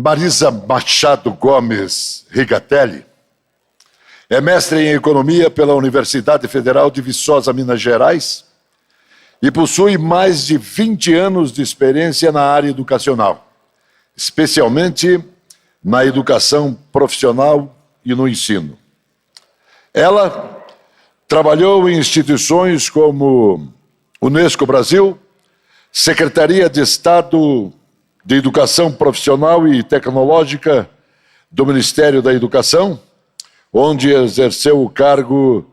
Marisa Machado Gomes Rigatelli é mestre em Economia pela Universidade Federal de Viçosa, Minas Gerais, e possui mais de 20 anos de experiência na área educacional, especialmente na educação profissional e no ensino. Ela trabalhou em instituições como Unesco Brasil, Secretaria de Estado de Educação Profissional e Tecnológica do Ministério da Educação, onde exerceu o cargo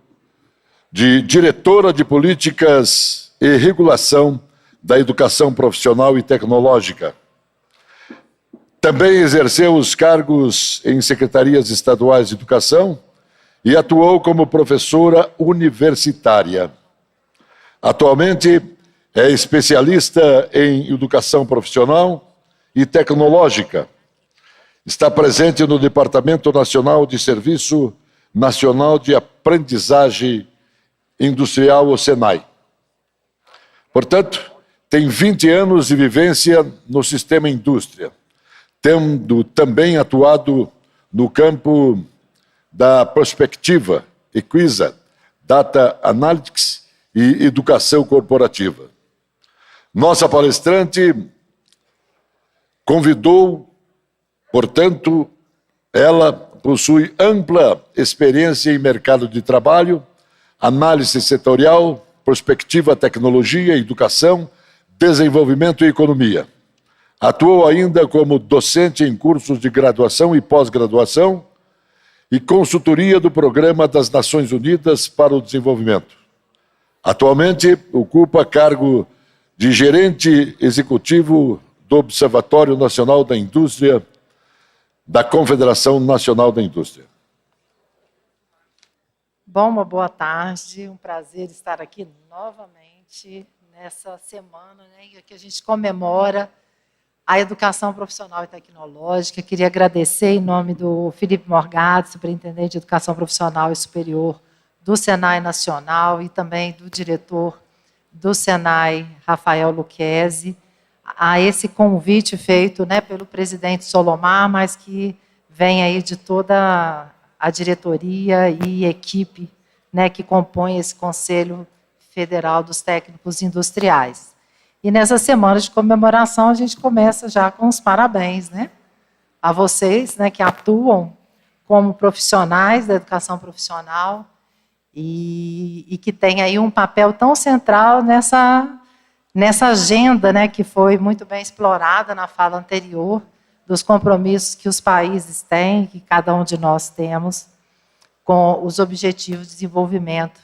de diretora de Políticas e Regulação da Educação Profissional e Tecnológica. Também exerceu os cargos em secretarias estaduais de educação e atuou como professora universitária. Atualmente é especialista em educação profissional e tecnológica. Está presente no Departamento Nacional de Serviço Nacional de Aprendizagem Industrial, o SENAI. Portanto, tem 20 anos de vivência no sistema indústria, tendo também atuado no campo da prospectiva, Equisa, Data Analytics e Educação Corporativa. Nossa palestrante convidou, portanto, ela possui ampla experiência em mercado de trabalho, análise setorial, prospectiva, tecnologia, educação, desenvolvimento e economia. Atuou ainda como docente em cursos de graduação e pós-graduação e consultoria do Programa das Nações Unidas para o Desenvolvimento. Atualmente, ocupa cargo de gerente executivo do Observatório Nacional da Indústria da Confederação Nacional da Indústria. Bom, uma boa tarde, um prazer estar aqui novamente nessa semana, né, em que a gente comemora a educação profissional e tecnológica. Queria agradecer em nome do Felipe Morgado, superintendente de Educação Profissional e Superior do Senai Nacional, e também do diretor do Senai, Rafael Lucchesi, a esse convite feito, né, pelo presidente Solomar, mas que vem aí de toda a diretoria e equipe, né, que compõe esse Conselho Federal dos Técnicos Industriais. E nessa semana de comemoração, a gente começa já com os parabéns, né, a vocês, né, que atuam como profissionais da educação profissional e que têm aí um papel tão central nessa agenda, né, que foi muito bem explorada na fala anterior, dos compromissos que os países têm, que cada um de nós temos, com os objetivos de desenvolvimento,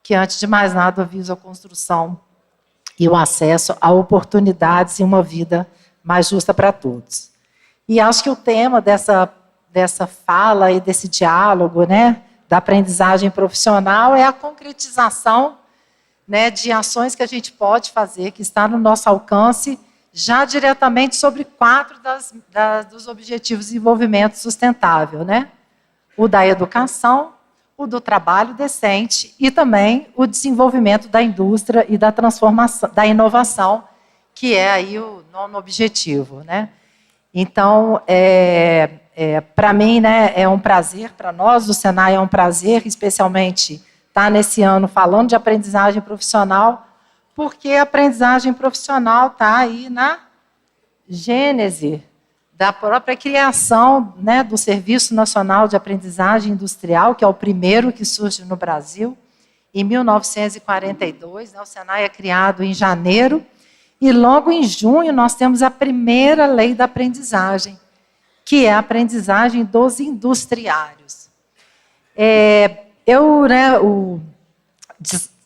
que, antes de mais nada, visam a construção e o acesso a oportunidades e uma vida mais justa para todos. E acho que o tema dessa fala e desse diálogo, né, da aprendizagem profissional é a concretização, né, de ações que a gente pode fazer, que está no nosso alcance, já diretamente sobre 4 dos Objetivos de Desenvolvimento Sustentável, né? O da educação, o do trabalho decente e também o desenvolvimento da indústria e da transformação, da inovação, que é aí o 9º objetivo, né? Então, para mim, né, é um prazer, para nós do Senai é um prazer, especialmente estar nesse ano falando de aprendizagem profissional, porque a aprendizagem profissional está aí na gênese da própria criação, né, do Serviço Nacional de Aprendizagem Industrial, que é o primeiro que surge no Brasil, em 1942. Né, o Senai é criado em janeiro, e logo em junho nós temos a primeira lei da aprendizagem, que é a aprendizagem dos industriários.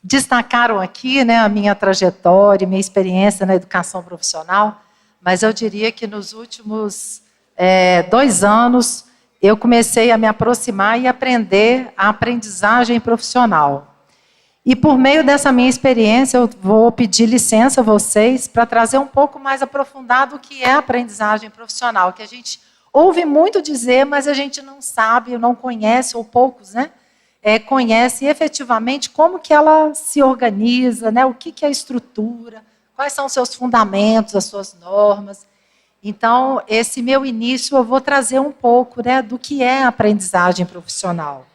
Destacaram aqui, né, a minha trajetória, minha experiência na educação profissional, mas eu diria que nos últimos 2 anos eu comecei a me aproximar e aprender a aprendizagem profissional. E por meio dessa minha experiência, eu vou pedir licença a vocês para trazer um pouco mais aprofundado o que é a aprendizagem profissional, que a gente ouve muito dizer, mas a gente não sabe, não conhece, ou poucos, né? Conhece efetivamente como que ela se organiza, né? O que é a estrutura, quais são os seus fundamentos, as suas normas. Então, esse meu início, eu vou trazer um pouco, né, do que é a aprendizagem profissional.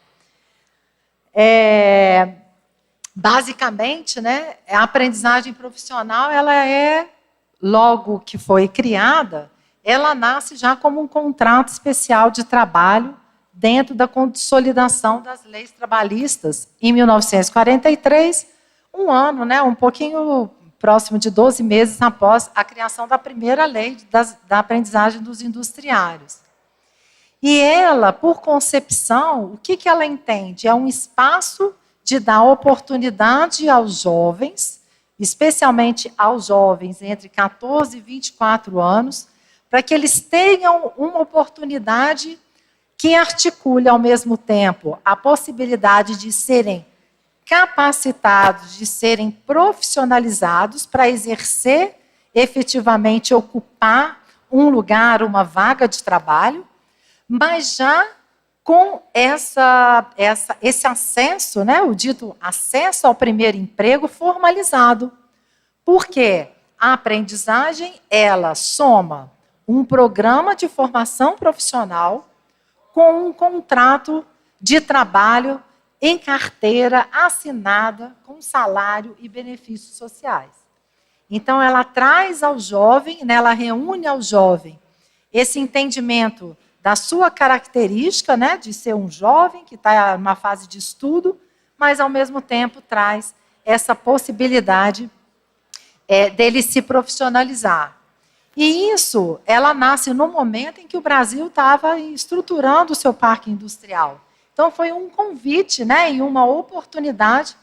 Basicamente, né, a aprendizagem profissional, ela é, logo que foi criada, ela nasce já como um contrato especial de trabalho dentro da consolidação das leis trabalhistas em 1943, um ano, né, um pouquinho próximo de 12 meses após a criação da primeira lei da aprendizagem dos industriários. E ela, por concepção, o que ela entende? É um espaço de dar oportunidade aos jovens, especialmente aos jovens entre 14 e 24 anos, para que eles tenham uma oportunidade que articule, ao mesmo tempo, a possibilidade de serem capacitados, de serem profissionalizados para exercer, efetivamente, ocupar um lugar, uma vaga de trabalho, mas já com esse acesso, né, o dito acesso ao primeiro emprego formalizado. Por quê? A aprendizagem, ela soma um programa de formação profissional com um contrato de trabalho em carteira assinada com salário e benefícios sociais. Então, ela traz ao jovem, né, ela reúne ao jovem esse entendimento da sua característica, né, de ser um jovem que está numa fase de estudo, mas, ao mesmo tempo, traz essa possibilidade dele se profissionalizar. E isso, ela nasce no momento em que o Brasil estava estruturando o seu parque industrial. Então, foi um convite, né, e uma oportunidade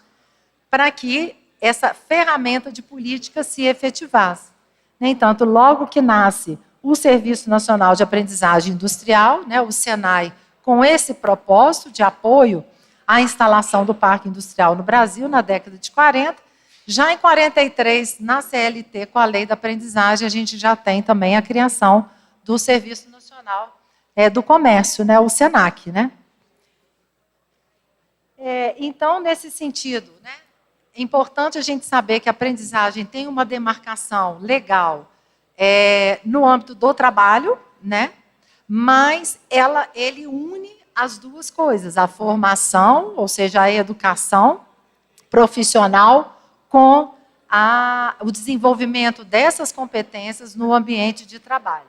para que essa ferramenta de política se efetivasse. No entanto, logo que nasce o Serviço Nacional de Aprendizagem Industrial, né, o SENAI, com esse propósito de apoio à instalação do parque industrial no Brasil, na década de 40, já em 43, na CLT, com a Lei da Aprendizagem, a gente já tem também a criação do Serviço Nacional do Comércio, né, o SENAC. Né? Então, nesse sentido, né, é importante a gente saber que a aprendizagem tem uma demarcação legal no âmbito do trabalho, né? Mas ele une as duas coisas, a formação, ou seja, a educação profissional, com o desenvolvimento dessas competências no ambiente de trabalho.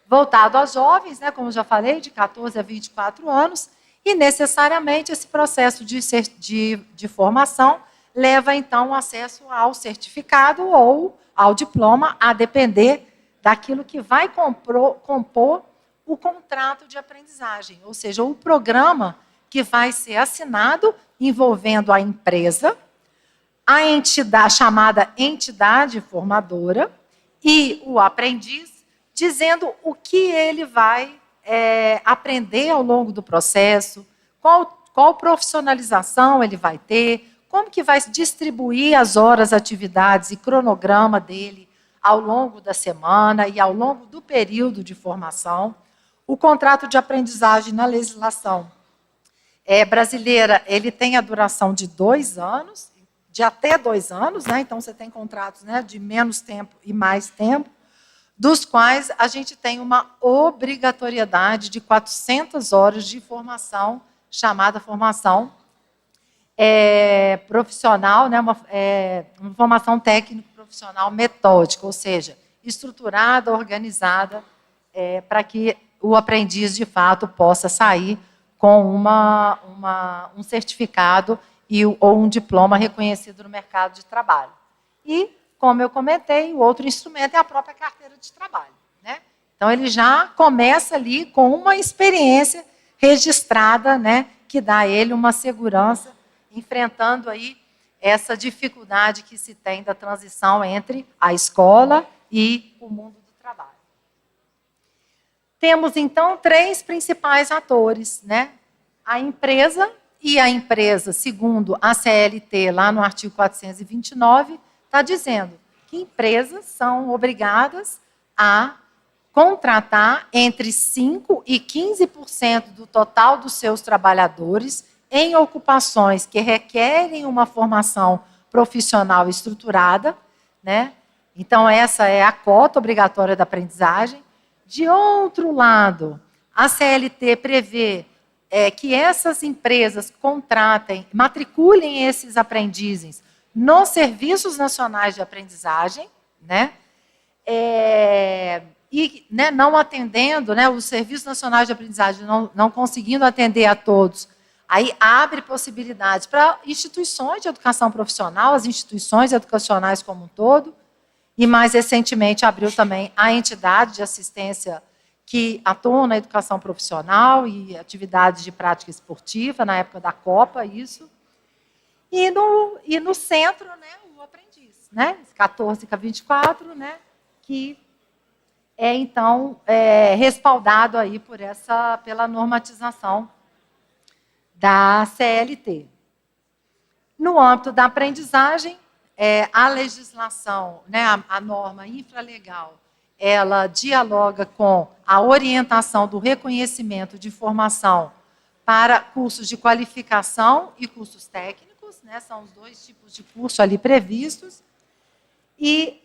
Voltado a jovens, né, como já falei, de 14 a 24 anos, e necessariamente esse processo de formação leva, então, o acesso ao certificado ou ao diploma, a depender daquilo que vai compor o contrato de aprendizagem, ou seja, o programa que vai ser assinado envolvendo a empresa, a entidade, chamada entidade formadora, e o aprendiz, dizendo o que ele vai aprender ao longo do processo, qual profissionalização ele vai ter, como que vai distribuir as horas, atividades e cronograma dele ao longo da semana e ao longo do período de formação. O contrato de aprendizagem na legislação brasileira, ele tem a duração de 2 anos, de até 2 anos, né? Então você tem contratos, né, de menos tempo e mais tempo, dos quais a gente tem uma obrigatoriedade de 400 horas de formação, chamada formação profissional, né, uma formação técnico-profissional metódica, ou seja, estruturada, organizada, para que o aprendiz, de fato, possa sair com um certificado ou um diploma reconhecido no mercado de trabalho. E, como eu comentei, o outro instrumento é a própria carteira de trabalho. Né? Então, ele já começa ali com uma experiência registrada, né, que dá a ele uma segurança, enfrentando aí essa dificuldade que se tem da transição entre a escola e o mundo do trabalho. Temos, então, 3 principais atores, né? A empresa, e a empresa, segundo a CLT, lá no artigo 429, está dizendo que empresas são obrigadas a contratar entre 5% e 15% do total dos seus trabalhadores em ocupações que requerem uma formação profissional estruturada, né? Então, essa é a cota obrigatória da aprendizagem. De outro lado, a CLT prevê que essas empresas contratem, matriculem esses aprendizes nos serviços nacionais de aprendizagem, né? E né, não atendendo, né, os serviços nacionais de aprendizagem não conseguindo atender a todos, aí abre possibilidades para instituições de educação profissional, as instituições educacionais como um todo, e mais recentemente abriu também a entidade de assistência que atuam na educação profissional e atividades de prática esportiva, na época da Copa, isso. E no centro, né, o aprendiz, né, 14 a 24, né, que é, então, respaldado aí pela normatização da CLT. No âmbito da aprendizagem, a legislação, né, a norma infralegal, ela dialoga com a orientação do reconhecimento de formação para cursos de qualificação e cursos técnicos, né, são os dois tipos de curso ali previstos, e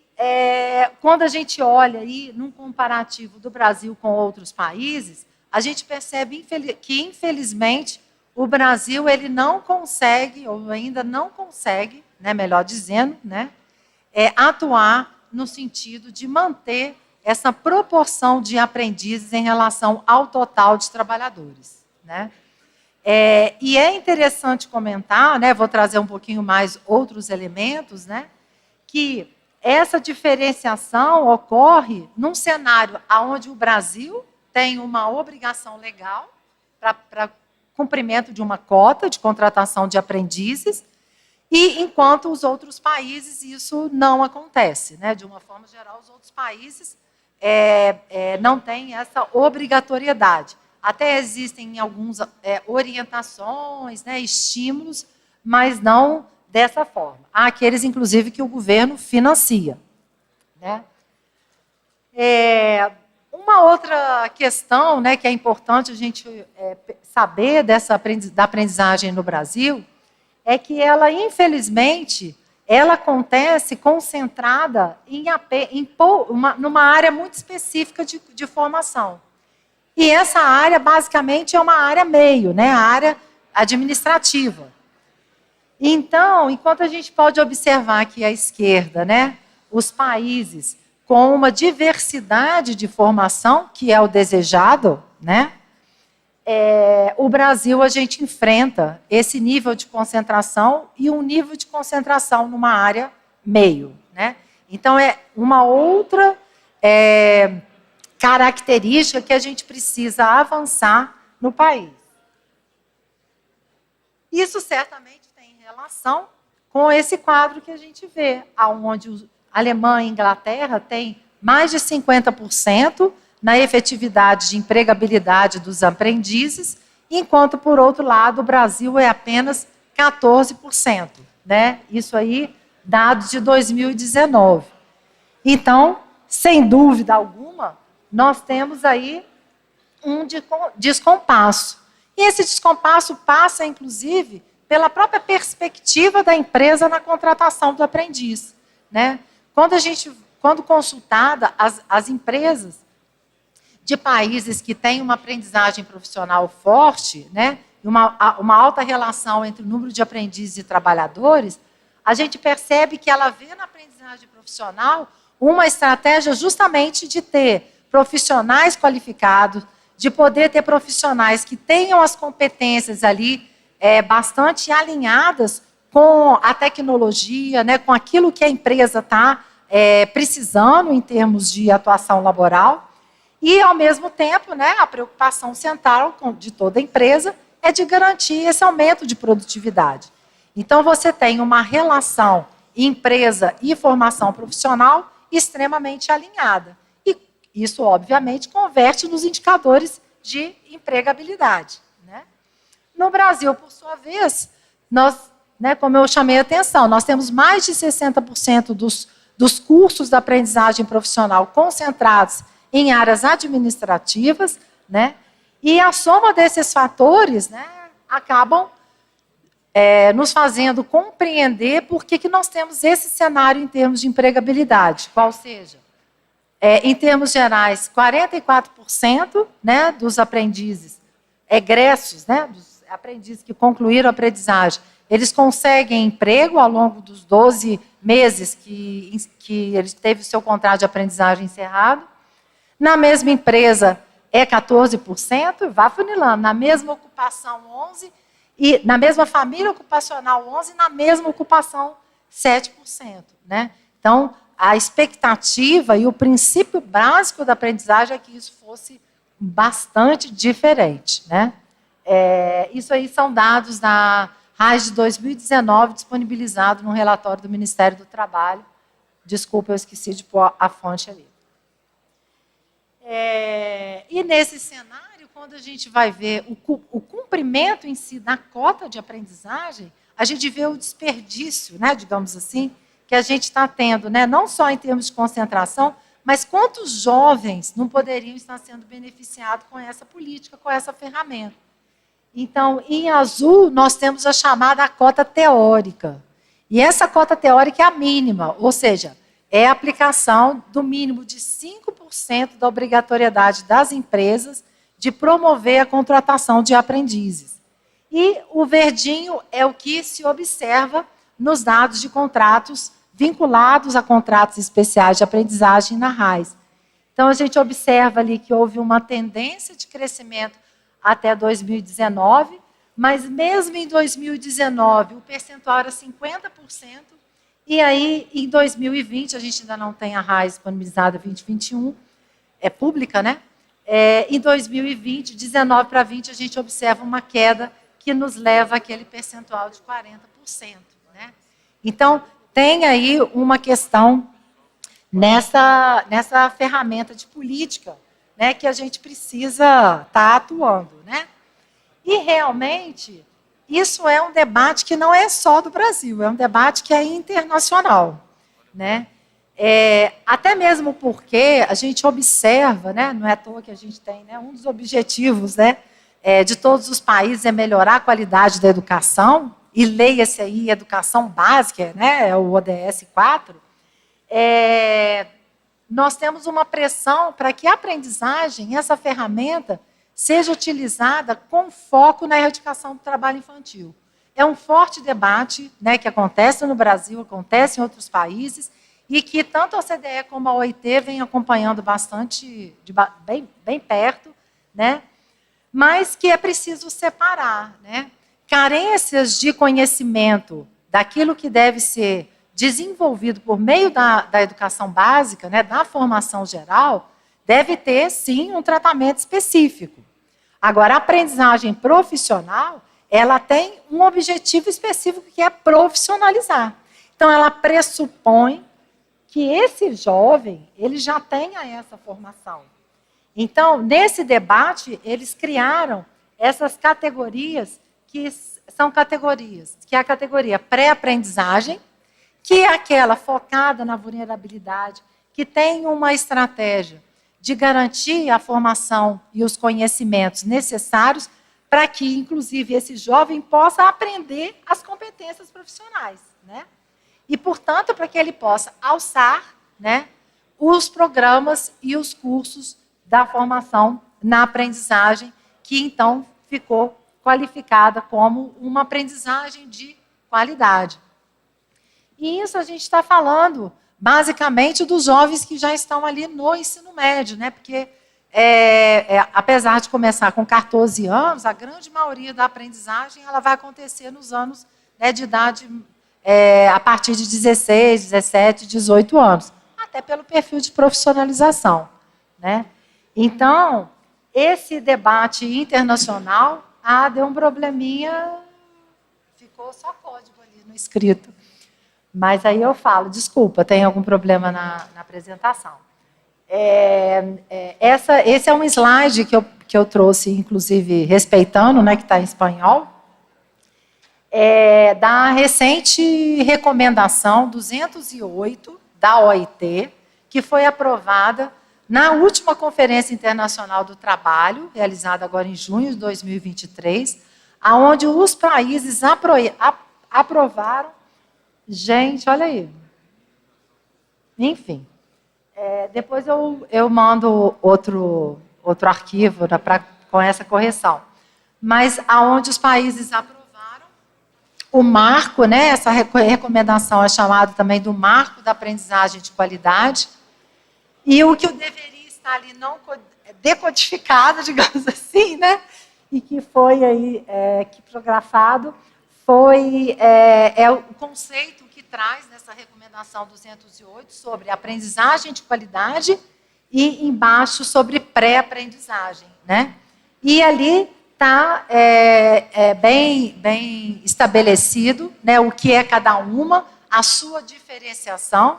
quando a gente olha aí num comparativo do Brasil com outros países, a gente percebe que, infelizmente, o Brasil ele não consegue, ou ainda não consegue, né, melhor dizendo, né, atuar no sentido de manter essa proporção de aprendizes em relação ao total de trabalhadores, né? E é interessante comentar, né, vou trazer um pouquinho mais outros elementos, né, que essa diferenciação ocorre num cenário onde o Brasil tem uma obrigação legal para cumprimento de uma cota de contratação de aprendizes, e enquanto os outros países isso não acontece, né? De uma forma geral, os outros países não têm essa obrigatoriedade. Até existem algumas orientações, né, estímulos, mas não dessa forma. Há aqueles, inclusive, que o governo financia, né? Uma outra questão, né, que é importante a gente saber da aprendizagem no Brasil é que ela, infelizmente, ela acontece concentrada numa área muito específica de formação. E essa área, basicamente, é uma área meio, né, a área administrativa. Então, enquanto a gente pode observar aqui à esquerda, né, os países com uma diversidade de formação, que é o desejado, né, o Brasil, a gente enfrenta esse nível de concentração e um nível de concentração numa área meio, né? Então, é uma outra característica que a gente precisa avançar no país. Isso certamente tem relação com esse quadro que a gente vê, onde Alemanha e Inglaterra têm mais de 50% na efetividade de empregabilidade dos aprendizes, enquanto, por outro lado, o Brasil é apenas 14%. Né? Isso aí, dados de 2019. Então, sem dúvida alguma, nós temos aí um descompasso. E esse descompasso passa, inclusive, pela própria perspectiva da empresa na contratação do aprendiz. Né? Quando consultada, as empresas de países que têm uma aprendizagem profissional forte, né, uma alta relação entre o número de aprendizes e trabalhadores, a gente percebe que ela vê na aprendizagem profissional uma estratégia justamente de ter profissionais qualificados, de poder ter profissionais que tenham as competências ali bastante alinhadas com a tecnologia, né, com aquilo que a empresa está precisando em termos de atuação laboral. E, ao mesmo tempo, né, a preocupação central de toda empresa é de garantir esse aumento de produtividade. Então, você tem uma relação empresa e formação profissional extremamente alinhada. E isso, obviamente, converte nos indicadores de empregabilidade. Né? No Brasil, por sua vez, nós, né, como eu chamei a atenção, nós temos mais de 60% dos cursos da aprendizagem profissional concentrados em áreas administrativas, né? E a soma desses fatores, né, acabam nos fazendo compreender por que nós temos esse cenário em termos de empregabilidade, qual seja, em termos gerais, 44%, né, dos aprendizes egressos, né, dos aprendizes que concluíram a aprendizagem, eles conseguem emprego ao longo dos 12 meses que ele teve o seu contrato de aprendizagem encerrado. Na mesma empresa é 14%, vá funilando. Na mesma ocupação, 11%, e na mesma família ocupacional, 11%, e na mesma ocupação, 7%. Né? Então, a expectativa e o princípio básico da aprendizagem é que isso fosse bastante diferente. Né? Isso aí são dados da RAIS de 2019, disponibilizado no relatório do Ministério do Trabalho. Desculpa, eu esqueci de pôr a fonte ali. E nesse cenário, quando a gente vai ver o cumprimento em si da cota de aprendizagem, a gente vê o desperdício, né, digamos assim, que a gente está tendo, né, não só em termos de concentração, mas quantos jovens não poderiam estar sendo beneficiados com essa política, com essa ferramenta. Então, em azul, nós temos a chamada cota teórica. E essa cota teórica é a mínima, ou seja, é a aplicação do mínimo de 5% da obrigatoriedade das empresas de promover a contratação de aprendizes. E o verdinho é o que se observa nos dados de contratos vinculados a contratos especiais de aprendizagem na RAIS. Então, a gente observa ali que houve uma tendência de crescimento até 2019, mas mesmo em 2019 o percentual era 50%, e aí em 2020, a gente ainda não tem a RAIS disponibilizada 2021, é pública, né? Em 2020, 19 para 20, a gente observa uma queda que nos leva àquele percentual de 40%. Né? Então, tem aí uma questão nessa ferramenta de política, né, que a gente precisa estar atuando. Né? E, realmente, isso é um debate que não é só do Brasil, é um debate que é internacional. Né? Até mesmo porque a gente observa, né, não é à toa que a gente tem, né, um dos objetivos, né, de todos os países é melhorar a qualidade da educação, e leia-se aí educação básica, né, o ODS 4, nós temos uma pressão para que a aprendizagem, essa ferramenta, seja utilizada com foco na erradicação do trabalho infantil. É um forte debate, né, que acontece no Brasil, acontece em outros países, e que tanto a OCDE como a OIT vem acompanhando bastante, bem perto, né, mas que é preciso separar. Né? Carências de conhecimento daquilo que deve ser desenvolvido por meio da educação básica, né, da formação geral, deve ter, sim, um tratamento específico. Agora, a aprendizagem profissional, ela tem um objetivo específico, que é profissionalizar. Então, ela pressupõe que esse jovem ele já tenha essa formação. Então, nesse debate, eles criaram essas categorias, que são categorias, que é a categoria pré-aprendizagem, que é aquela focada na vulnerabilidade, que tem uma estratégia de garantir a formação e os conhecimentos necessários para que, inclusive, esse jovem possa aprender as competências profissionais. Né? E, portanto, para que ele possa alçar, né, os programas e os cursos da formação na aprendizagem, que, então, ficou qualificada como uma aprendizagem de qualidade. E isso a gente está falando, basicamente, dos jovens que já estão ali no ensino médio, né? Porque, apesar de começar com 14 anos, a grande maioria da aprendizagem ela vai acontecer nos anos, né, de idade a partir de 16, 17, 18 anos, até pelo perfil de profissionalização. Né? Então, esse debate internacional, deu um probleminha, ficou só código ali no escrito. Mas aí eu falo, desculpa, tem algum problema na apresentação. Esse é um slide que eu trouxe, inclusive, respeitando, né, que está em espanhol, da recente recomendação 208 da OIT, que foi aprovada na última Conferência Internacional do Trabalho, realizada agora em junho de 2023, onde os países aprovaram. Gente, olha aí. Enfim, depois eu mando outro arquivo com essa correção. Mas aonde os países aprovaram o marco, né, essa recomendação é chamada também do marco da aprendizagem de qualidade, e o que eu deveria estar ali não decodificado, digamos assim, né, e que foi aí criptografado, foi o conceito que traz nessa recomendação 208 sobre aprendizagem de qualidade e embaixo sobre pré-aprendizagem, né? E ali está bem estabelecido, né, o que é cada uma, a sua diferenciação,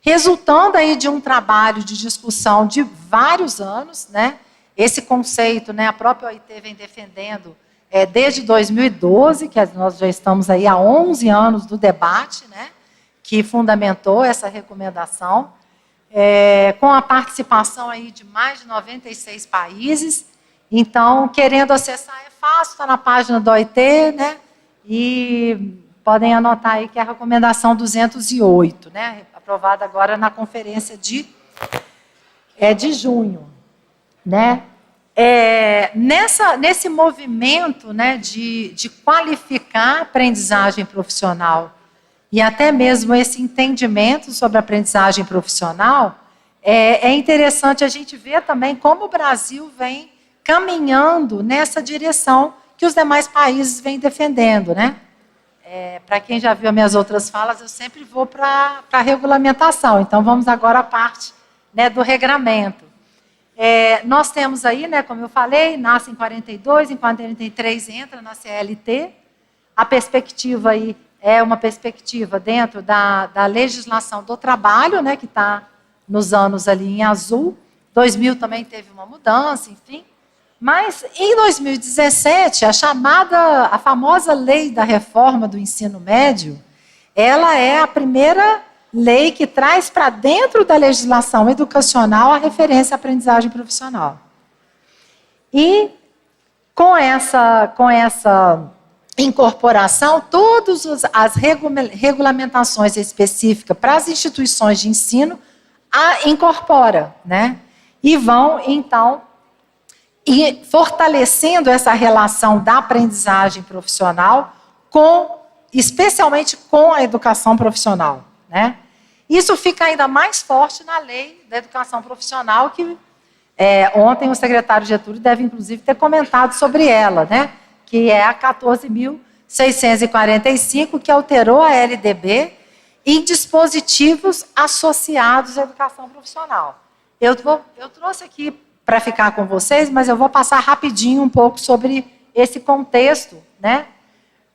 resultando aí de um trabalho de discussão de vários anos, né? Esse conceito, né, a própria OIT vem defendendo desde 2012, que nós já estamos aí há 11 anos do debate, né, que fundamentou essa recomendação, com a participação aí de mais de 96 países. Então, querendo acessar é fácil, está na página da OIT, né, e podem anotar aí que é a recomendação 208, né, aprovada agora na conferência de junho, né. Nesse movimento, né, de qualificar a aprendizagem profissional e até mesmo esse entendimento sobre a aprendizagem profissional, é interessante a gente ver também como o Brasil vem caminhando nessa direção que os demais países vêm defendendo, né? Para quem já viu as minhas outras falas, eu sempre vou para a regulamentação. Então, vamos agora à parte, né, do regramento. Nós temos aí, né, como eu falei, nasce em 42, em 43 entra na CLT. A perspectiva aí é uma perspectiva dentro da legislação do trabalho, né, que está nos anos ali em azul. 2000 também teve uma mudança, enfim. Mas em 2017, a famosa lei da reforma do ensino médio, ela é a primeira lei que traz para dentro da legislação educacional a referência à aprendizagem profissional. E com essa incorporação, todas as regulamentações específicas para as instituições de ensino a incorpora, né? E vão, então, fortalecendo essa relação da aprendizagem profissional especialmente com a educação profissional, né? Isso fica ainda mais forte na lei da educação profissional, que ontem o secretário Getúlio deve, inclusive, ter comentado sobre ela, né? Que é a 14.645, que alterou a LDB em dispositivos associados à educação profissional. Eu trouxe aqui para ficar com vocês, mas eu vou passar rapidinho um pouco sobre esse contexto, né,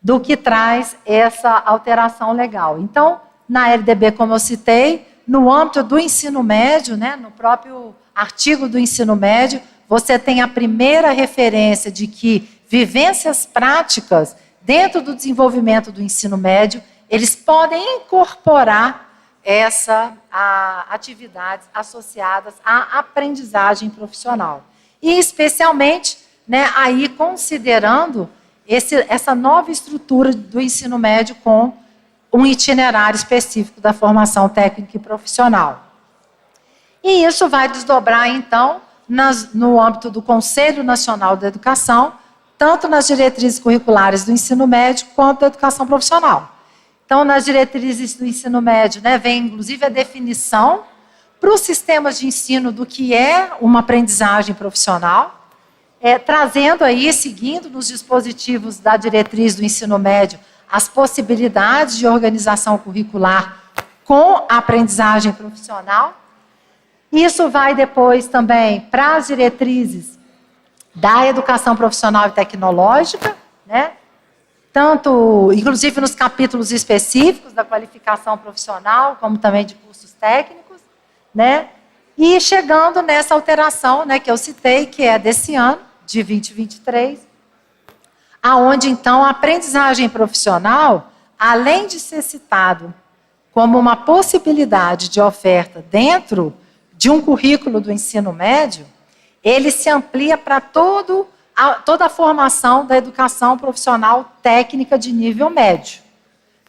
do que traz essa alteração legal. Então, na LDB, como eu citei, no âmbito do ensino médio, né, no próprio artigo do ensino médio, você tem a primeira referência de que vivências práticas dentro do desenvolvimento do ensino médio, eles podem incorporar atividades associadas à aprendizagem profissional. E, especialmente, né, aí considerando essa nova estrutura do ensino médio com um itinerário específico da formação técnica e profissional. E isso vai desdobrar, então, no âmbito do Conselho Nacional da Educação, tanto nas diretrizes curriculares do ensino médio quanto da educação profissional. Então, nas diretrizes do ensino médio, né, vem, inclusive, a definição para os sistemas de ensino do que é uma aprendizagem profissional, trazendo aí, seguindo nos dispositivos da diretriz do ensino médio, as possibilidades de organização curricular com a aprendizagem profissional. Isso vai depois também para as diretrizes da educação profissional e tecnológica, né? Tanto, inclusive nos capítulos específicos da qualificação profissional, como também de cursos técnicos, né? E chegando nessa alteração, né, que eu citei, que é desse ano, de 2023, aonde então a aprendizagem profissional, além de ser citado como uma possibilidade de oferta dentro de um currículo do ensino médio, ele se amplia para todo toda a formação da educação profissional técnica de nível médio,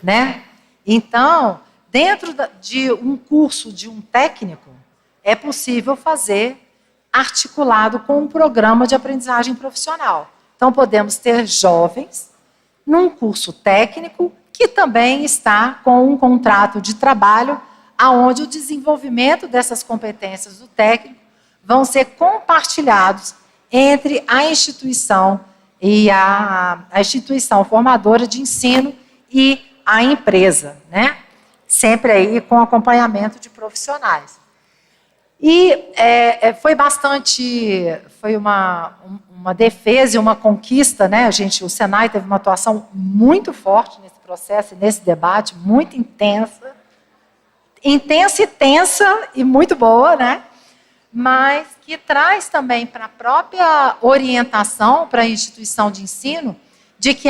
né? Então, dentro de um curso de um técnico, é possível fazer articulado com um programa de aprendizagem profissional. Então, podemos ter jovens num curso técnico que também está com um contrato de trabalho aonde o desenvolvimento dessas competências do técnico vão ser compartilhados entre a instituição e a instituição formadora de ensino e a empresa, né? Sempre aí com acompanhamento de profissionais. E foi uma defesa e uma conquista, né? O Senai teve uma atuação muito forte nesse processo e nesse debate, muito intensa e tensa e muito boa, né? Mas que traz também para a própria orientação para a instituição de ensino de que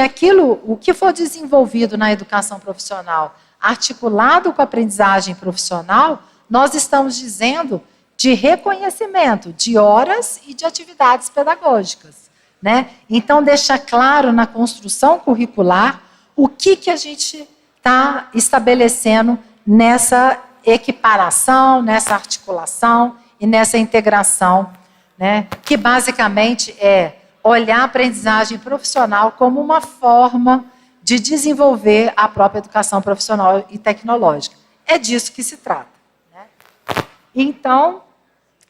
o que for desenvolvido na educação profissional, articulado com a aprendizagem profissional, nós estamos dizendo de reconhecimento de horas e de atividades pedagógicas, né? Então, deixa claro na construção curricular o que a gente está estabelecendo nessa equiparação, nessa articulação e nessa integração, né? Que basicamente é olhar a aprendizagem profissional como uma forma de desenvolver a própria educação profissional e tecnológica. É disso que se trata, né? Então,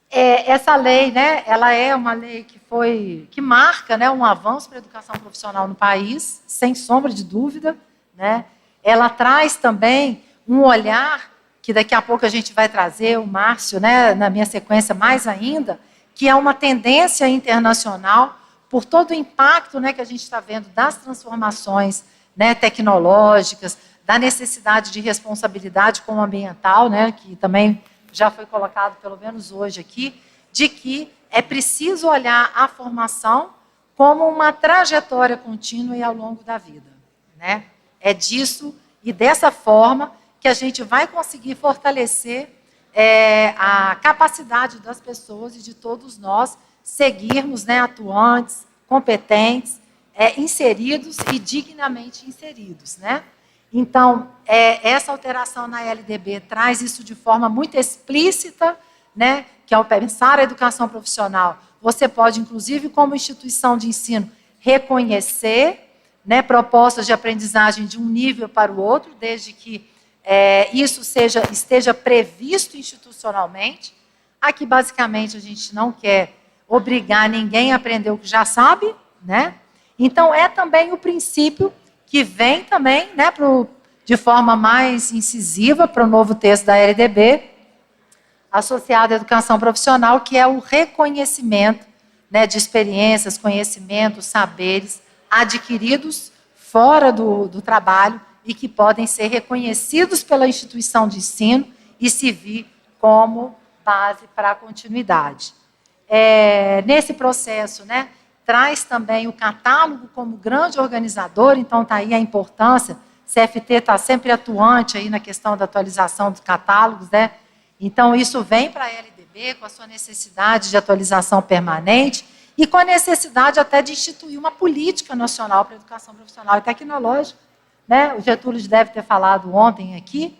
essa lei, né, ela é uma lei que marca, né, um avanço para a educação profissional no país, sem sombra de dúvida, né? Ela traz também um olhar que daqui a pouco a gente vai trazer, o Márcio, né, na minha sequência mais ainda, que é uma tendência internacional por todo o impacto, né, que a gente está vendo das transformações, né, tecnológicas, da necessidade de responsabilidade com o ambiental, né, que também já foi colocado, pelo menos hoje aqui, de que é preciso olhar a formação como uma trajetória contínua e ao longo da vida, né? É disso e dessa forma que a gente vai conseguir fortalecer a capacidade das pessoas e de todos nós seguirmos, né, atuantes, competentes, inseridos e dignamente inseridos, né? Então, essa alteração na LDB traz isso de forma muito explícita, né, que ao pensar a educação profissional, você pode, inclusive, como instituição de ensino, reconhecer, né, propostas de aprendizagem de um nível para o outro, desde que isso esteja previsto institucionalmente. Aqui, basicamente, a gente não quer obrigar ninguém a aprender o que já sabe, né? Então, é também o princípio que vem também, né, de forma mais incisiva para o novo texto da LDB, associado à educação profissional, que é o reconhecimento, né, de experiências, conhecimentos, saberes adquiridos fora do trabalho e que podem ser reconhecidos pela instituição de ensino e servir como base para a continuidade. Nesse processo, né, traz também o catálogo como grande organizador, então está aí a importância, CFT está sempre atuante aí na questão da atualização dos catálogos, né? Então isso vem para a LDB com a sua necessidade de atualização permanente e com a necessidade até de instituir uma política nacional para a educação profissional e tecnológica, né? O Getúlio deve ter falado ontem aqui,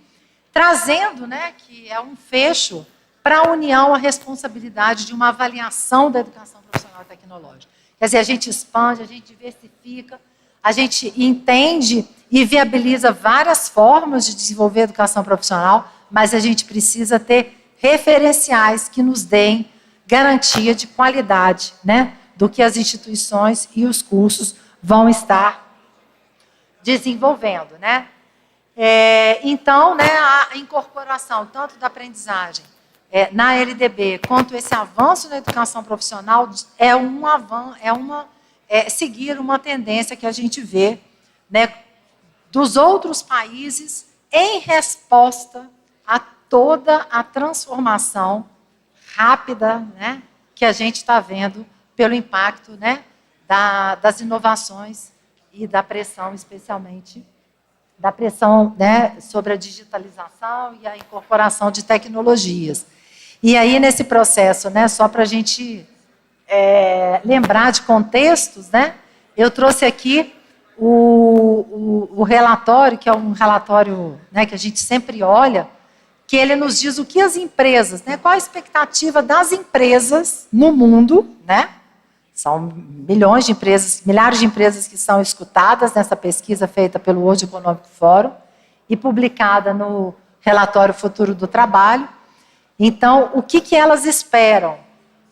trazendo, né, que é um fecho para a União a responsabilidade de uma avaliação da educação profissional e tecnológica. Quer dizer, a gente expande, a gente diversifica, a gente entende e viabiliza várias formas de desenvolver a educação profissional, mas a gente precisa ter referenciais que nos deem garantia de qualidade, né, do que as instituições e os cursos vão estar desenvolvendo, né? Então, né, a incorporação tanto da aprendizagem na LDB, quanto esse avanço na educação profissional, seguir uma tendência que a gente vê, né, dos outros países em resposta a toda a transformação rápida, né, que a gente está vendo pelo impacto, né, das inovações e da pressão, especialmente da pressão, né, sobre a digitalização e a incorporação de tecnologias. E aí, nesse processo, né, só para a gente lembrar de contextos, né? Eu trouxe aqui o relatório, que é um relatório, né, que a gente sempre olha, que ele nos diz o que as empresas, né, qual a expectativa das empresas no mundo, né? São milhões de empresas, milhares de empresas que são escutadas nessa pesquisa feita pelo World Economic Forum e publicada no relatório Futuro do Trabalho. Então, o que elas esperam?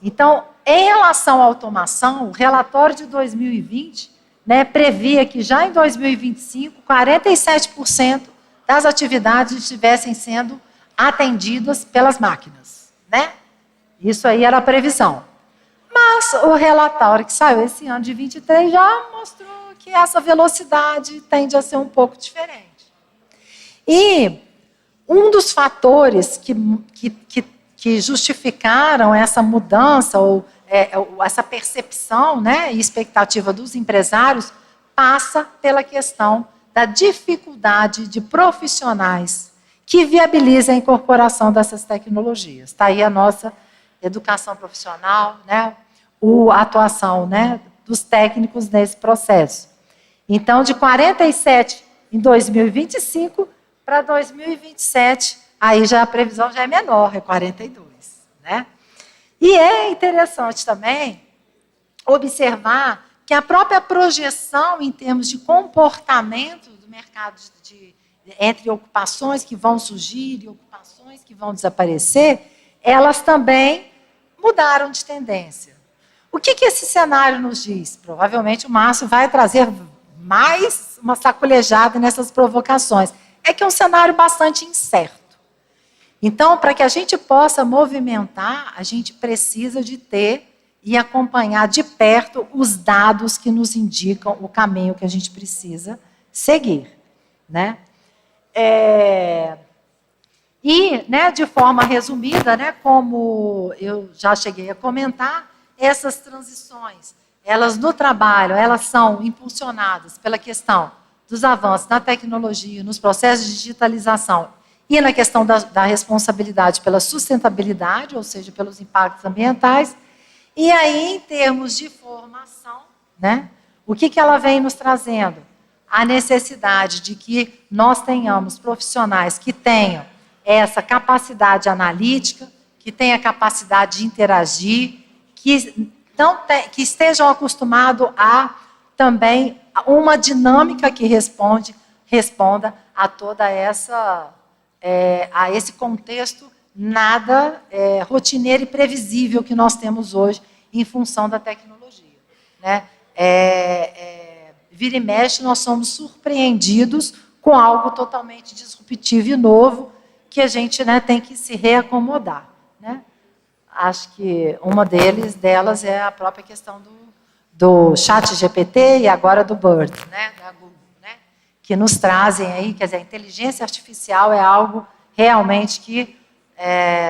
Então, em relação à automação, o relatório de 2020, né, previa que já em 2025, 47% das atividades estivessem sendo atendidas pelas máquinas, né? Isso aí era a previsão. Mas o relatório que saiu esse ano de 23 já mostrou que essa velocidade tende a ser um pouco diferente. E um dos fatores que justificaram essa mudança, ou essa percepção, né, e expectativa dos empresários, passa pela questão da dificuldade de profissionais que viabilizem a incorporação dessas tecnologias. Está aí a nossa educação profissional, né, a atuação, né, dos técnicos nesse processo. Então, de 47 em 2025 para 2027, aí já a previsão já é menor, é 42, né? E é interessante também observar que a própria projeção em termos de comportamento do mercado entre ocupações que vão surgir e ocupações que vão desaparecer, elas também mudaram de tendência. O que esse cenário nos diz? Provavelmente o Márcio vai trazer mais uma sacolejada nessas provocações. É que é um cenário bastante incerto. Então, para que a gente possa movimentar, a gente precisa de ter e acompanhar de perto os dados que nos indicam o caminho que a gente precisa seguir, né? E, né, de forma resumida, né, como eu já cheguei a comentar, essas transições, elas no trabalho, elas são impulsionadas pela questão dos avanços na tecnologia, nos processos de digitalização e na questão da responsabilidade pela sustentabilidade, ou seja, pelos impactos ambientais. E aí, em termos de formação, né, o que ela vem nos trazendo? A necessidade de que nós tenhamos profissionais que tenham essa capacidade analítica, que tenham a capacidade de interagir, que estejam acostumados a também uma dinâmica que responda a toda a esse contexto nada rotineiro e previsível que nós temos hoje em função da tecnologia, né? Vira e mexe, nós somos surpreendidos com algo totalmente disruptivo e novo que a gente, né, tem que se reacomodar, né? Acho que uma delas é a própria questão do chat GPT e agora do Bird, né, da Google, né, que nos trazem aí, quer dizer, a inteligência artificial é algo realmente que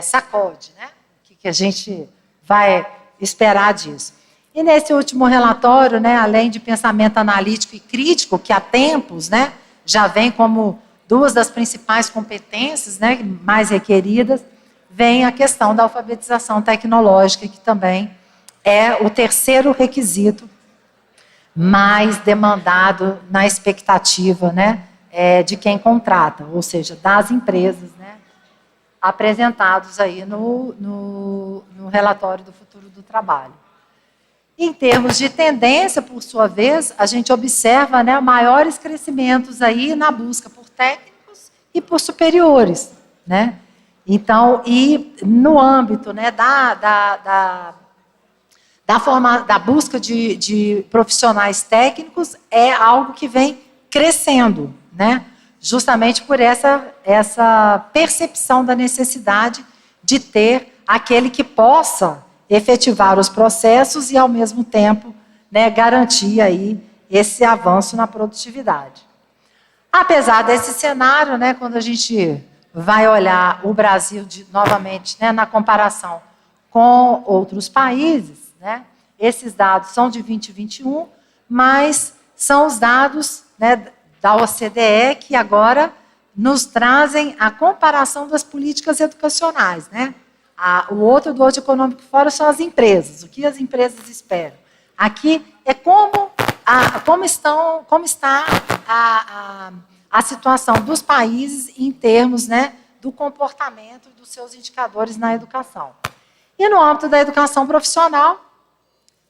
sacode, né? O que a gente vai esperar disso. E nesse último relatório, né, além de pensamento analítico e crítico, que há tempos, né, já vem como duas das principais competências, né, mais requeridas, vem a questão da alfabetização tecnológica, que também é o terceiro requisito mais demandado na expectativa, né, de quem contrata, ou seja, das empresas, né, apresentados aí no relatório do Futuro do Trabalho. Em termos de tendência, por sua vez, a gente observa, né, maiores crescimentos aí na busca por técnicos e por superiores, né? Então, e no âmbito, né, da busca de profissionais técnicos, é algo que vem crescendo, né? Justamente por essa percepção da necessidade de ter aquele que possa efetivar os processos e, ao mesmo tempo, né, garantir aí esse avanço na produtividade. Apesar desse cenário, né, quando a gente vai olhar o Brasil novamente, né, na comparação com outros países, né, esses dados são de 2021, mas são os dados, né, da OCDE que agora nos trazem a comparação das políticas educacionais, né? O outro do Hoje Econômico Fórum são as empresas, o que as empresas esperam. Aqui é como está a situação dos países em termos, né, do comportamento dos seus indicadores na educação. E no âmbito da educação profissional,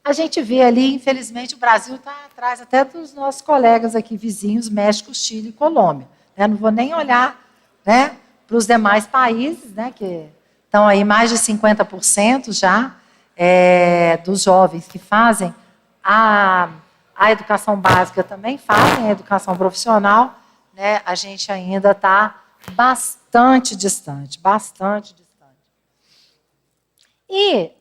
a gente vê ali, infelizmente, o Brasil está atrás até dos nossos colegas aqui vizinhos, México, Chile e Colômbia. Não vou nem olhar, né, para os demais países, né, que estão aí mais de 50% já dos jovens que fazem a educação básica também fazem a educação profissional, né, a gente ainda está bastante distante, bastante distante. E,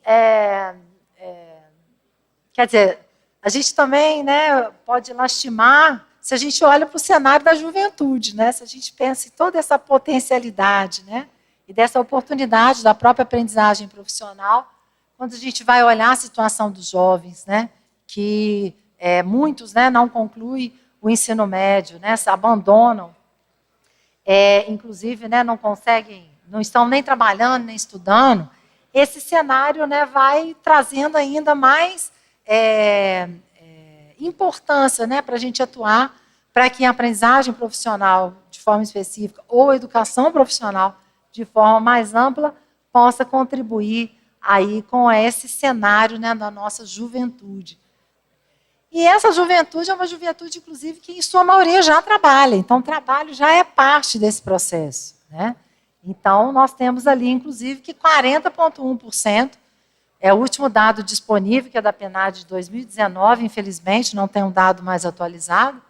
quer dizer, a gente também, né, pode lastimar se a gente olha para o cenário da juventude, né, se a gente pensa em toda essa potencialidade, né, e dessa oportunidade da própria aprendizagem profissional, quando a gente vai olhar a situação dos jovens, né, que muitos, né, não concluem o ensino médio, né, se abandonam, inclusive, né, não conseguem, não estão nem trabalhando, nem estudando, esse cenário, né, vai trazendo ainda mais importância, né, para a gente atuar para que a aprendizagem profissional, de forma específica, ou a educação profissional, de forma mais ampla, possa contribuir aí com esse cenário, né, da nossa juventude. E essa juventude é uma juventude, inclusive, que em sua maioria já trabalha. Então, o trabalho já é parte desse processo, né? Então, nós temos ali, inclusive, que 40,1% é o último dado disponível, que é da PNAD de 2019, infelizmente, não tem um dado mais atualizado,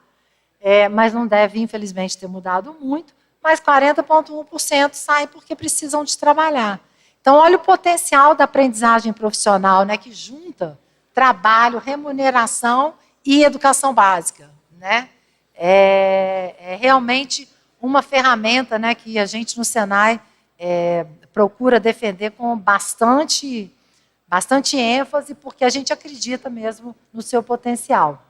mas não deve, infelizmente, ter mudado muito, mas 40,1% saem porque precisam de trabalhar. Então, olha o potencial da aprendizagem profissional, né, que junta trabalho, remuneração e educação básica, né? É realmente uma ferramenta, né, que a gente no Senai procura defender com bastante ênfase, porque a gente acredita mesmo no seu potencial.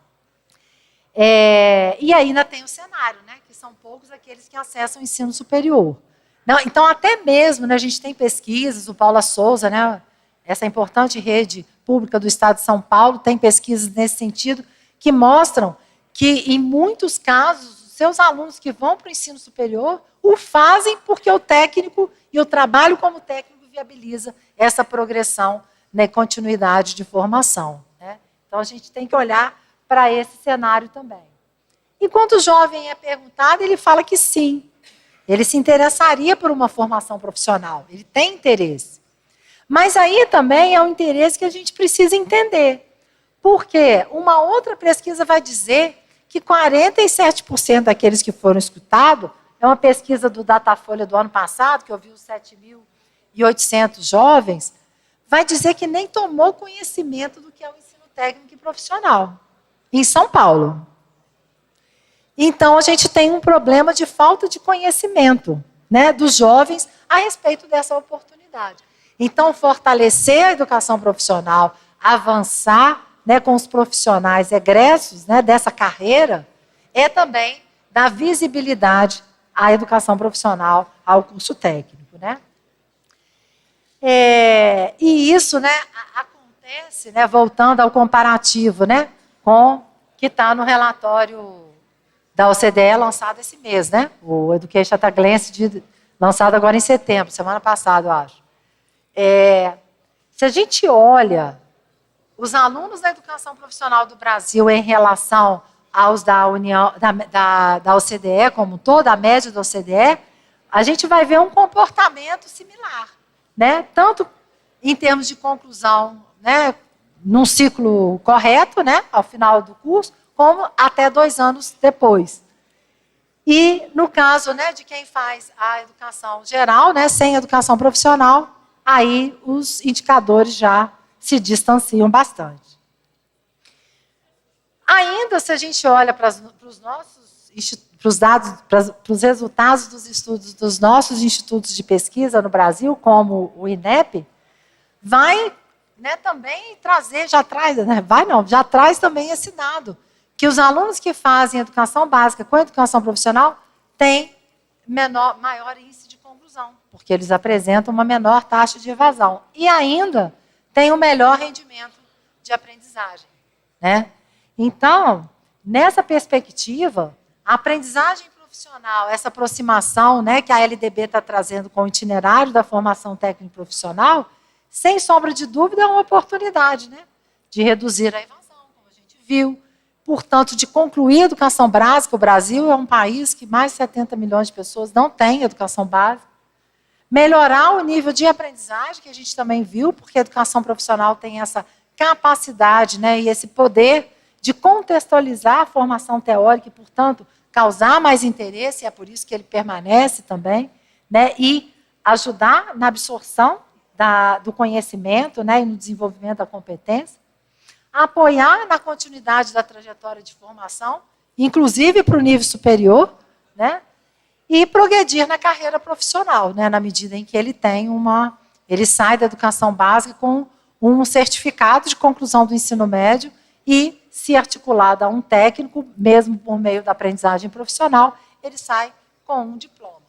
E ainda tem o cenário, né, que são poucos aqueles que acessam o ensino superior. Não, então, até mesmo, né, a gente tem pesquisas, o Paula Souza, né, essa importante rede pública do Estado de São Paulo, tem pesquisas nesse sentido, que mostram que, em muitos casos, os seus alunos que vão para o ensino superior o fazem porque o técnico e o trabalho como técnico viabiliza essa progressão, né, continuidade de formação, né? Então, a gente tem que olhar para esse cenário também. E quando o jovem é perguntado, ele fala que sim, ele se interessaria por uma formação profissional, ele tem interesse. Mas aí também é um interesse que a gente precisa entender. Porque uma outra pesquisa vai dizer que 47% daqueles que foram escutados, é uma pesquisa do Datafolha do ano passado, que ouviu 7.800 jovens, vai dizer que nem tomou conhecimento do que é o ensino técnico e profissional, em São Paulo. Então, a gente tem um problema de falta de conhecimento, né, dos jovens a respeito dessa oportunidade. Então, fortalecer a educação profissional, avançar, né, com os profissionais egressos, né, dessa carreira, é também dar visibilidade à educação profissional, ao curso técnico, né? E isso, né, acontece, né, voltando ao comparativo, né, com que está no relatório da OCDE lançado esse mês, né? O Education at a Glance, lançado agora em setembro, semana passada, eu acho. Se a gente olha os alunos da educação profissional do Brasil em relação aos da União, da OCDE como um todo, a média da OCDE, a gente vai ver um comportamento similar, né? Tanto em termos de conclusão, né, num ciclo correto, né, ao final do curso, como até 2 anos depois. E no caso, né, de quem faz a educação geral, né, sem educação profissional, aí os indicadores já se distanciam bastante. Ainda, se a gente olha para os dados, para os resultados dos estudos dos nossos institutos de pesquisa no Brasil, como o INEP, vai, né, também trazer, já traz também esse dado, que os alunos que fazem educação básica com educação profissional têm maior índice de conclusão. conclusão, porque eles apresentam uma menor taxa de evasão e ainda têm um melhor rendimento de aprendizagem, né? Então, nessa perspectiva, a aprendizagem profissional, essa aproximação, né, que a LDB está trazendo com o itinerário da formação técnico-profissional, sem sombra de dúvida, é uma oportunidade, né, de reduzir a evasão, como a gente viu, portanto, de concluir a educação básica. O Brasil é um país que mais de 70 milhões de pessoas não têm educação básica. Melhorar o nível de aprendizagem, que a gente também viu, porque a educação profissional tem essa capacidade, né, e esse poder de contextualizar a formação teórica e, portanto, causar mais interesse, e é por isso que ele permanece também, né, e ajudar na absorção do conhecimento, né, e no desenvolvimento da competência, apoiar na continuidade da trajetória de formação, inclusive para o nível superior, né, e progredir na carreira profissional, né, na medida em que ele tem ele sai da educação básica com um certificado de conclusão do ensino médio e, se articulado a um técnico, mesmo por meio da aprendizagem profissional, ele sai com um diploma.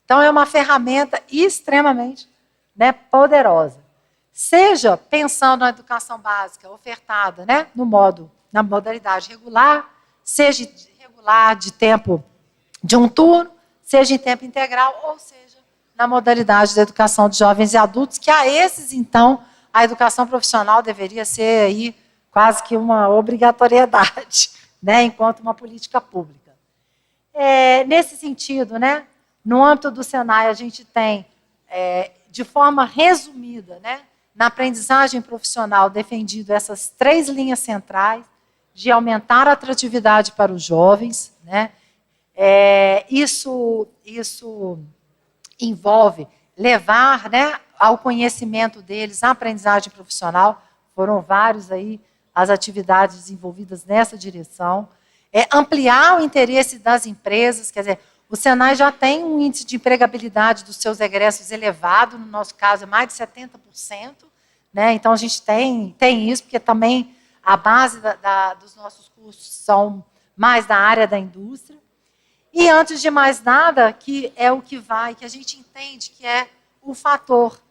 Então, é uma ferramenta extremamente, né, poderosa. Seja pensando na educação básica ofertada, né, na modalidade regular, seja regular de tempo de um turno, seja em tempo integral, ou seja, na modalidade da educação de jovens e adultos, que a esses, então, a educação profissional deveria ser aí quase que uma obrigatoriedade, né, enquanto uma política pública. Nesse sentido, né, no âmbito do Senai, a gente tem, de forma resumida, né, na aprendizagem profissional, defendido essas 3 linhas centrais de aumentar a atratividade para os jovens, né, isso envolve levar, né, ao conhecimento deles a aprendizagem profissional. Foram vários aí as atividades desenvolvidas nessa direção. Ampliar o interesse das empresas, quer dizer, o Senai já tem um índice de empregabilidade dos seus egressos elevado, no nosso caso é mais de 70%, né? Então a gente tem isso, porque também a base dos nossos cursos são mais da área da indústria. E, antes de mais nada, que é o que a gente entende que é o fator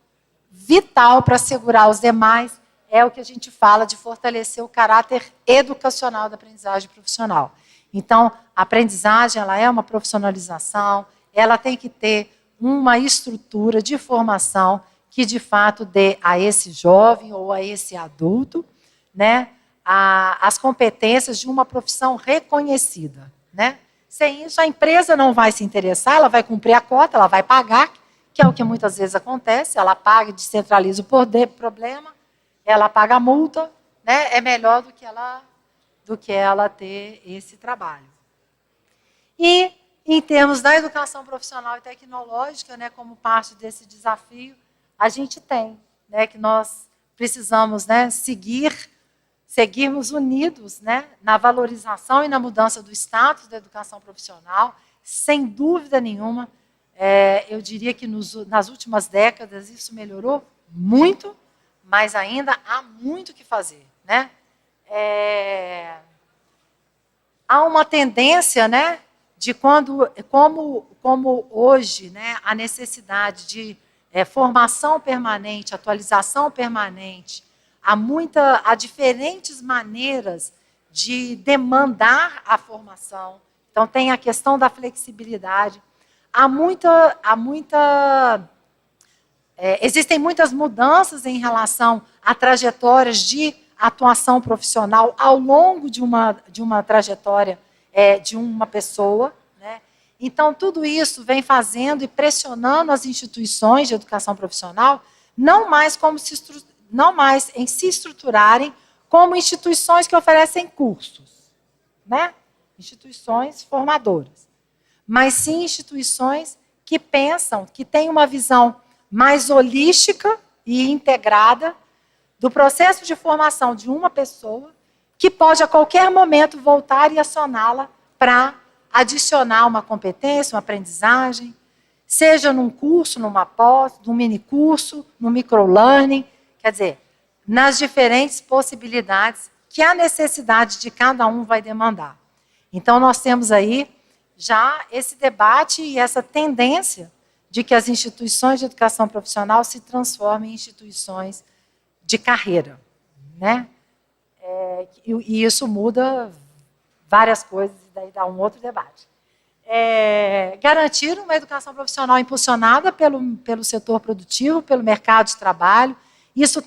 vital para assegurar os demais, é o que a gente fala de fortalecer o caráter educacional da aprendizagem profissional. Então, a aprendizagem, ela é uma profissionalização, ela tem que ter uma estrutura de formação que, de fato, dê a esse jovem ou a esse adulto, né, as competências de uma profissão reconhecida, né? Sem isso, a empresa não vai se interessar, ela vai cumprir a cota, ela vai pagar, que é o que muitas vezes acontece, ela paga e descentraliza o problema, ela paga a multa, né? É melhor do que ela ter esse trabalho. E, em termos da educação profissional e tecnológica, né, como parte desse desafio, a gente tem, né, que nós precisamos, né, seguirmos unidos, né, na valorização e na mudança do status da educação profissional, sem dúvida nenhuma. Eu diria que nas últimas décadas isso melhorou muito, mas ainda há muito o que fazer, né? Há uma tendência, né, de como hoje, né, a necessidade de formação permanente, atualização permanente, há diferentes maneiras de demandar a formação. Então, tem a questão da flexibilidade. Existem muitas mudanças em relação a trajetórias de atuação profissional ao longo de uma trajetória de uma pessoa, né? Então, tudo isso vem fazendo e pressionando as instituições de educação profissional, não mais em se estruturarem como instituições que oferecem cursos, né? Instituições formadoras, mas sim instituições que pensam, que têm uma visão mais holística e integrada do processo de formação de uma pessoa, que pode a qualquer momento voltar e acioná-la para adicionar uma competência, uma aprendizagem, seja num curso, numa pós, num minicurso, num microlearning, quer dizer, nas diferentes possibilidades que a necessidade de cada um vai demandar. Então, nós temos aí já esse debate e essa tendência de que as instituições de educação profissional se transformem em instituições de carreira, né? E isso muda várias coisas, e daí dá um outro debate. Garantir uma educação profissional impulsionada pelo setor produtivo, pelo mercado de trabalho. Isso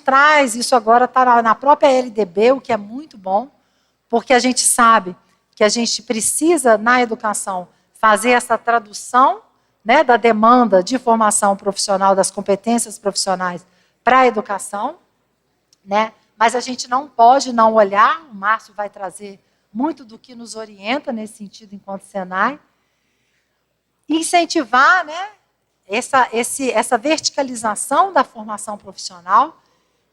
agora está na própria LDB, o que é muito bom, porque a gente sabe que a gente precisa, na educação, fazer essa tradução, né, da demanda de formação profissional, das competências profissionais para a educação, né? Mas a gente não pode não olhar, o Márcio vai trazer muito do que nos orienta nesse sentido enquanto Senai, incentivar, né, essa verticalização da formação profissional,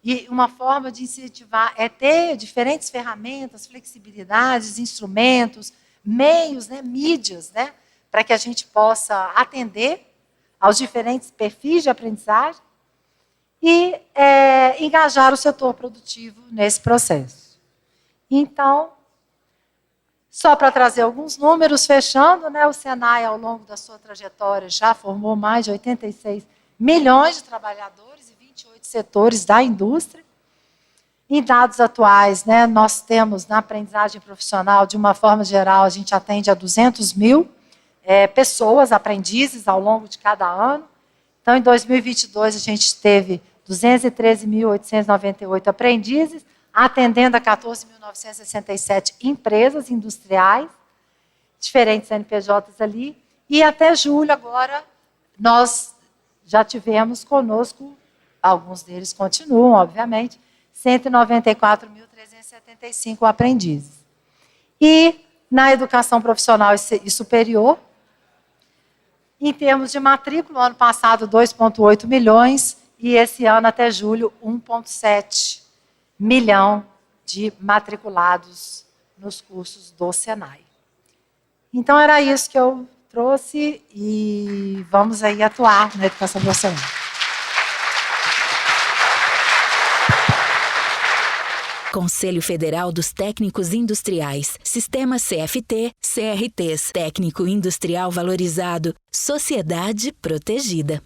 e uma forma de incentivar é ter diferentes ferramentas, flexibilidades, instrumentos, meios, né, mídias, né, para que a gente possa atender aos diferentes perfis de aprendizagem e engajar o setor produtivo nesse processo. Então, só para trazer alguns números, fechando, né, o Senai, ao longo da sua trajetória, já formou mais de 86 milhões de trabalhadores e 28 setores da indústria. Em dados atuais, né, nós temos na aprendizagem profissional, de uma forma geral, a gente atende a 200 mil pessoas, aprendizes, ao longo de cada ano. Então, em 2022, a gente teve 213.898 aprendizes, atendendo a 14.967 empresas industriais, diferentes NPJs ali, e até julho agora nós já tivemos conosco, alguns deles continuam, obviamente, 194.375 aprendizes. E na educação profissional e superior, em termos de matrícula, no ano passado 2,8 milhões, e esse ano até julho 1,7 milhão de matriculados nos cursos do Senai. Então, era isso que eu trouxe e vamos aí atuar na educação profissional. Conselho Federal dos Técnicos Industriais, Sistema CFT, CRTs, Técnico Industrial Valorizado, Sociedade Protegida.